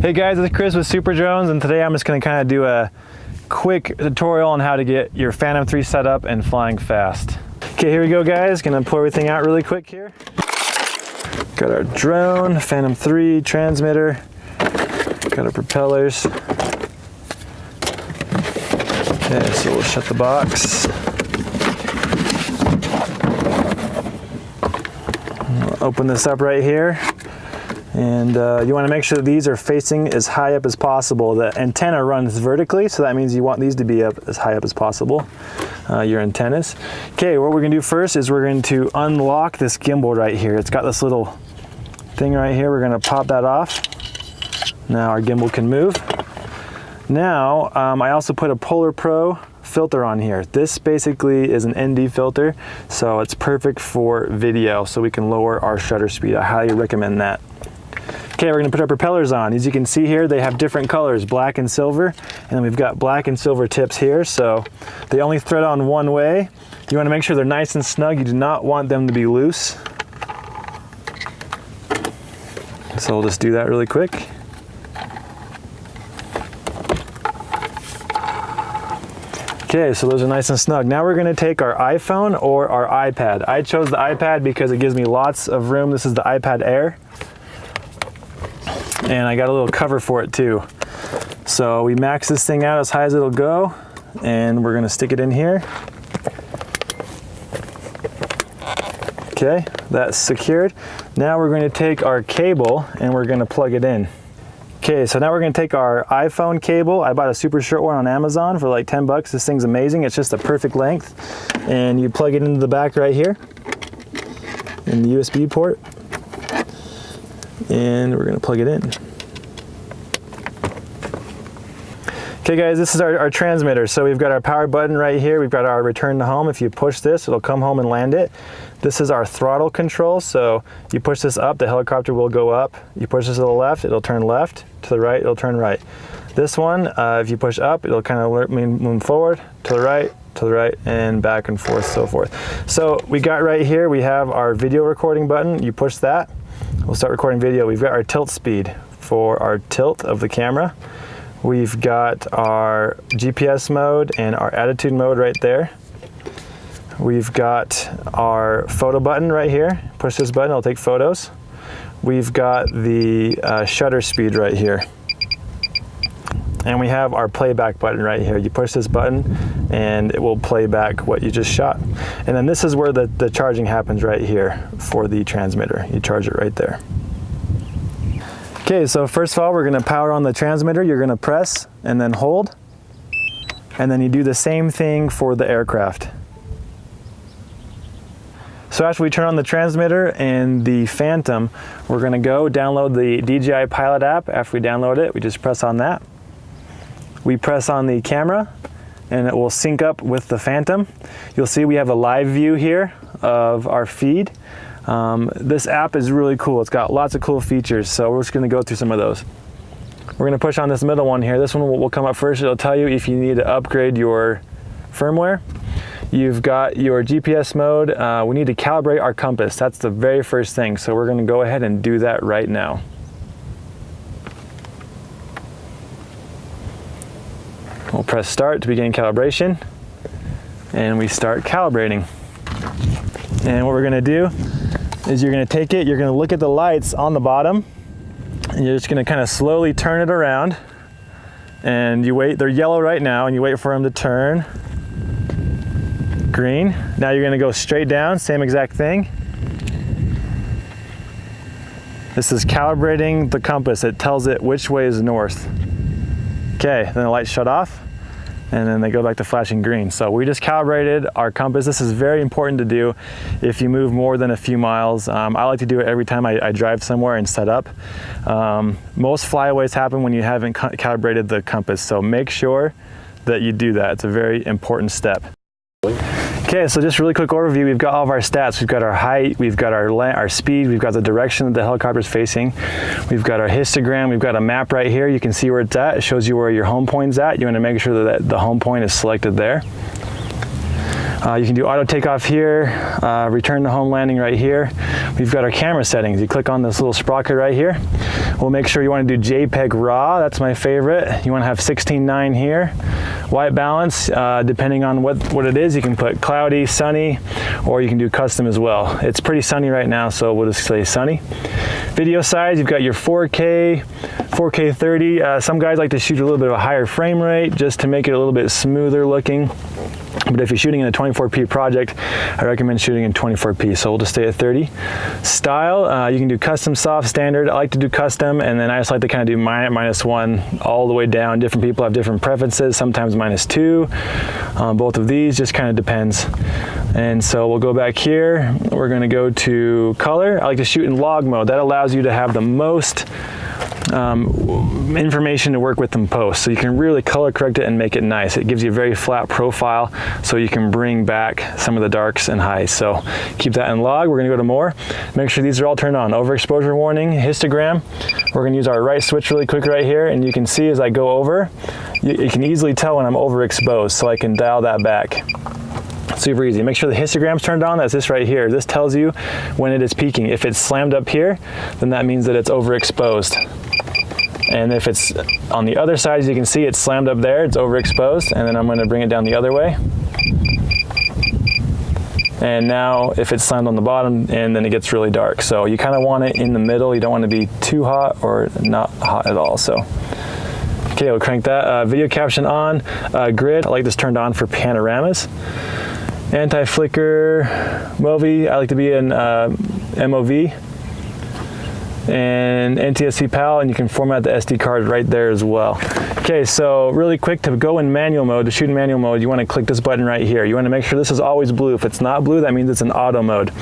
Hey guys, it's Chris with SuperDrones, and today I'm just going to kind of do a quick tutorial on how to get your Phantom 3 set up and flying fast. Okay, here we go guys, going to pull everything out really quick here. Got our drone, Phantom 3 transmitter, got our propellers. Okay, so we'll shut the box. We'll open this up right here. And you want to make sure that these are facing as high up as possible. The antenna runs vertically, so that means you want these to be up as high up as possible, your antennas. Okay, what we're going to do first is we're going to unlock this gimbal right here. It's got this little thing right here. We're going to pop that off. Now our gimbal can move. Now, I also put a Polar Pro filter on here. This basically is an ND filter, so it's perfect for video, so we can lower our shutter speed. I highly recommend that. Okay, we're going to put our propellers on. As you can see here, they have different colors, black and silver, and then we've got black and silver tips here, so they only thread on one way. You want to make sure they're nice and snug. You do not want them to be loose. So we'll just do that really quick. Okay, so those are nice and snug. Now we're going to take our iPhone or our iPad. I chose the iPad because it gives me lots of room. This is the iPad Air. And I got a little cover for it too. So we max this thing out as high as it'll go, and we're gonna stick it in here. Okay, that's secured. Now we're going to take our cable and we're gonna plug it in. Okay, so now we're gonna take our iPhone cable. I bought a super short one on Amazon for like 10 bucks. This thing's amazing. It's just a perfect length. And you plug it into the back right here in the USB port. And we're going to plug it in. Okay guys, this is our transmitter. So we've got our power button right here. We've got our return to home. If you push this, it'll come home and land it. This is our throttle control. So you push this up, the helicopter will go up. You push this to the left, it'll turn left. To the right, it'll turn right. This one, if you push up, it'll kind of move forward, to the right, and back and forth, so forth. So we got right here, we have our video recording button. You push that. We'll start recording video. We've got our tilt speed for our tilt of the camera. We've got our GPS mode and our attitude mode right there. We've got our photo button right here. Push this button, it'll take photos. We've got the shutter speed right here. And we have our playback button right here. You push this button and it will play back what you just shot. And then this is where the charging happens right here for the transmitter. You charge it right there. Okay, so first of all, we're gonna power on the transmitter. You're gonna press and then hold. And then you do the same thing for the aircraft. So after we turn on the transmitter and the Phantom, we're gonna go download the DJI Pilot app. After we download it, we just press on that. We press on the camera and it will sync up with the Phantom. You'll see we have a live view here of our feed. This app is really cool. It's got lots of cool features, so we're just gonna go through some of those. We're gonna push on this middle one here. This one will come up first. It'll tell you if you need to upgrade your firmware. You've got your GPS mode. We need to calibrate our compass. That's the very first thing, so we're gonna go ahead and do that right now. We'll press start to begin calibration, and we start calibrating. And what we're gonna do is you're gonna take it, you're gonna look at the lights on the bottom, and you're just gonna kind of slowly turn it around, and you wait, they're yellow right now, and you wait for them to turn green. Now you're gonna go straight down, same exact thing. This is calibrating the compass. It tells it which way is north. Okay, then the lights shut off and then they go back to flashing green. So we just calibrated our compass. This is very important to do if you move more than a few miles. I like to do it every time I drive somewhere and set up. Most flyaways happen when you haven't calibrated the compass, so make sure that you do that. It's a very important step. Okay, so just really quick overview. We've got all of our stats. We've got our height, we've got our speed, we've got the direction that the helicopter is facing. We've got our histogram, we've got a map right here. You can see where it's at. It shows you where your home point's at. You want to make sure that the home point is selected there. You can do auto takeoff here, return to home landing right here. We've got our camera settings. You click on this little sprocket right here. We'll make sure you want to do JPEG RAW. That's my favorite. You want to have 16:9 here. White balance, depending on what it is, you can put cloudy, sunny, or you can do custom as well. It's pretty sunny right now, so we'll just say sunny. Video size, you've got your 4K, 4K 30. Some guys like to shoot a little bit of a higher frame rate just to make it a little bit smoother looking. But if you're shooting in a 24p project, I recommend shooting in 24p, so we'll just stay at 30. Style, you can do custom, soft, standard. I like to do custom, and then I just like to kind of do -1 all the way down. Different people have different preferences, sometimes -2. Both of these, just kind of depends. And so we'll go back here. We're gonna go to color. I like to shoot in log mode. That allows you to have the most information to work with in post, so you can really color correct it and make it nice. It gives you a very flat profile, so you can bring back some of the darks and highs. So keep that in log. We're gonna go to more. Make sure these are all turned on. Overexposure warning, histogram. We're gonna use our right switch really quick right here, and you can see as I go over, you can easily tell when I'm overexposed, so I can dial that back. Super easy. Make sure the histogram's turned on. That's this right here. This tells you when it is peaking. If it's slammed up here, then that means that it's overexposed. And if it's on the other side, as you can see, it's slammed up there, it's overexposed, and then I'm going to bring it down the other way. And now if it's slammed on the bottom, and then it gets really dark. So you kind of want it in the middle. You don't want to be too hot or not hot at all. So okay, we'll crank that. Video caption on. Grid, I like this turned on for panoramas. Anti-flicker, MOV, I like to be in MOV. And NTSC PAL, and you can format the SD card right there as well. Okay, so really quick, to go in manual mode, to shoot in manual mode, you want to click this button right here. You want to make sure this is always blue. If it's not blue, that means it's in auto mode.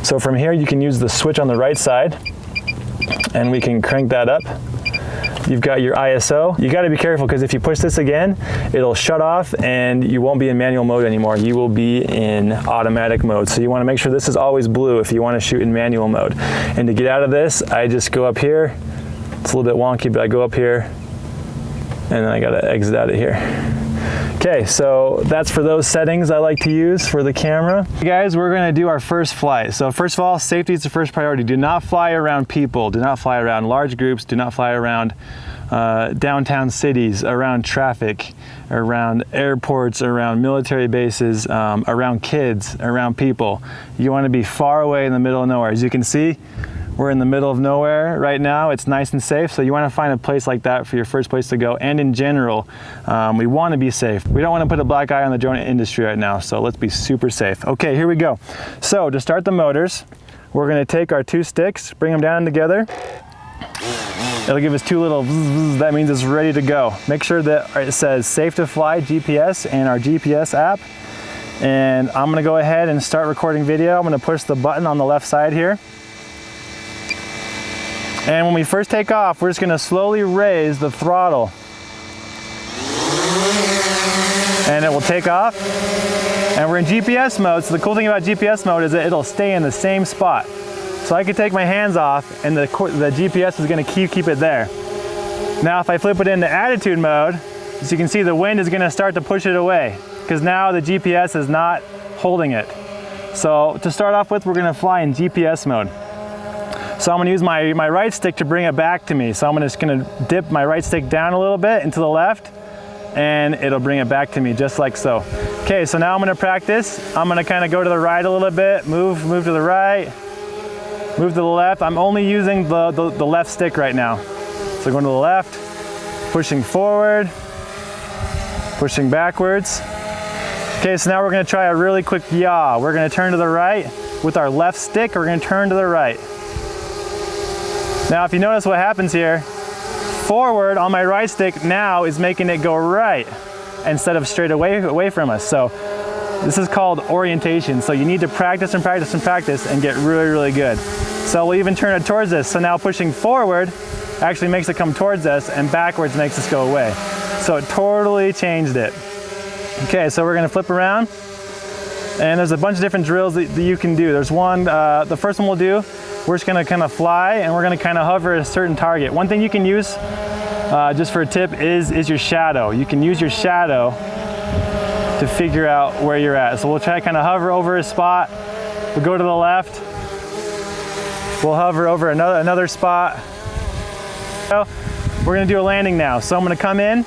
So from here, you can use the switch on the right side, and we can crank that up. You've got your ISO. You got to be careful, because if you push this again, it'll shut off and you won't be in manual mode anymore. You will be in automatic mode. So you want to make sure this is always blue if you want to shoot in manual mode. And to get out of this, I just go up here. It's a little bit wonky, but I go up here and then I got to exit out of here. Okay, so that's for those settings I like to use for the camera. Hey guys, we're gonna do our first flight. So first of all, safety is the first priority. Do not fly around people. Do not fly around large groups. Do not fly around downtown cities, around traffic, around airports, around military bases, around kids, around people. You wanna be far away in the middle of nowhere. As you can see, we're in the middle of nowhere right now. It's nice and safe, so you want to find a place like that for your first place to go. And in general, we want to be safe. We don't want to put a black eye on the drone industry right now, so let's be super safe. Okay, here we go. So to start the motors, we're going to take our two sticks, bring them down together. It'll give us two little bzzz, that means it's ready to go. Make sure that it says safe to fly GPS in our GPS app. And I'm going to go ahead and start recording video. I'm going to push the button on the left side here. And when we first take off, we're just gonna slowly raise the throttle. And it will take off. And we're in GPS mode, so the cool thing about GPS mode is that it'll stay in the same spot. So I can take my hands off and the GPS is gonna keep it there. Now if I flip it into attitude mode, as you can see, the wind is gonna start to push it away, because now the GPS is not holding it. So to start off with, we're gonna fly in GPS mode. So I'm gonna use my right stick to bring it back to me. So I'm just gonna dip my right stick down a little bit into the left, and it'll bring it back to me just like so. Okay, so now I'm gonna practice. I'm gonna kind of go to the right a little bit, move to the right, move to the left. I'm only using the left stick right now. So going to the left, pushing forward, pushing backwards. Okay, so now we're gonna try a really quick yaw. We're gonna turn to the right. With our left stick, we're gonna turn to the right. Now if you notice what happens here, forward on my right stick now is making it go right instead of straight away from us. So this is called orientation. So you need to practice and practice and practice and get really, really good. So we'll even turn it towards us. So now pushing forward actually makes it come towards us, and backwards makes us go away. So it totally changed it. Okay, so we're gonna flip around, and there's a bunch of different drills that you can do. There's one, the first one we'll do, we're just gonna kind of fly and we're gonna kind of hover at a certain target. One thing you can use, just for a tip, is your shadow. You can use your shadow to figure out where you're at. So we'll try to kind of hover over a spot. We'll go to the left. We'll hover over another spot. So we're gonna do a landing now. So I'm gonna come in,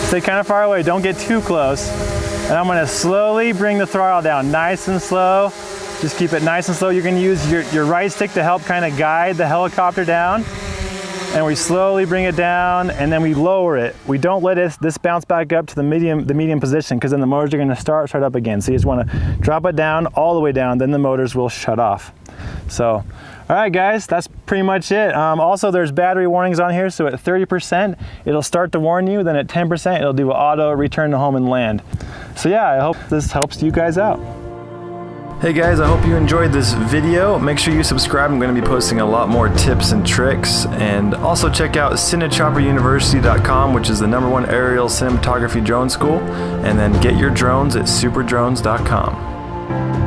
stay kind of far away, don't get too close. And I'm gonna slowly bring the throttle down, nice and slow. Just keep it nice and slow. You're gonna use your right stick to help kind of guide the helicopter down. And we slowly bring it down, and then we lower it. We don't let this bounce back up to the medium position, because then the motors are gonna start up again. So you just wanna drop it down, all the way down, then the motors will shut off. So, all right guys, that's pretty much it. Also, there's battery warnings on here, so at 30%, it'll start to warn you, then at 10%, it'll do an auto return to home and land. So yeah, I hope this helps you guys out. Hey guys, I hope you enjoyed this video. Make sure you subscribe. I'm going to be posting a lot more tips and tricks. And also check out CinechopperUniversity.com, which is the #1 aerial cinematography drone school. And then get your drones at SuperDrones.com.